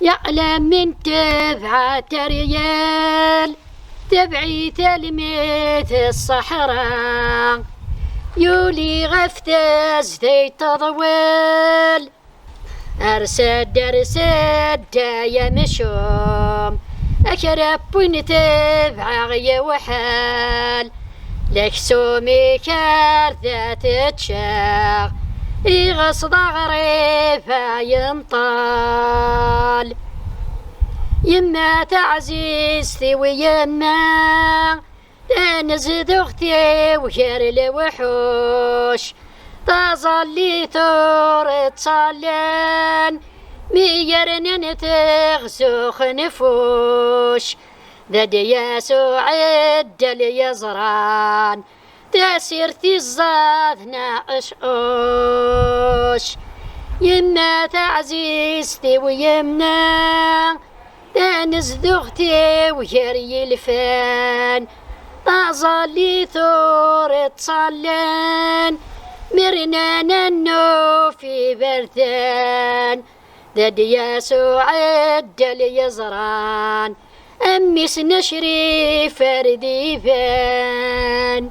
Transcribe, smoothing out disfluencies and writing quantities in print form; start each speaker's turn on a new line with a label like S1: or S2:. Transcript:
S1: يعلم من تبعة ريال تبعي تلميذ الصحراء يولي غفتز ذي تضويل أرسد يا مشوم أكرب ونتبع غي وحال لك سومي كارثة تشاغ يغصد غريفة ينطال يما تعزيزتي ويما تنزد اختي وخير الوحوش تظلي ثور تصلين ميرن تغسوخ نفوش ذا يسوع الدل يزران تسيرتي الزاذ ناقش اوش يما تعزيزتي ويمنا تنزد اختي وخير الفان تظلي ثور تصلين مرنا ننو في بردان ذا يسوع الدل يزران أمس نشري فردي فان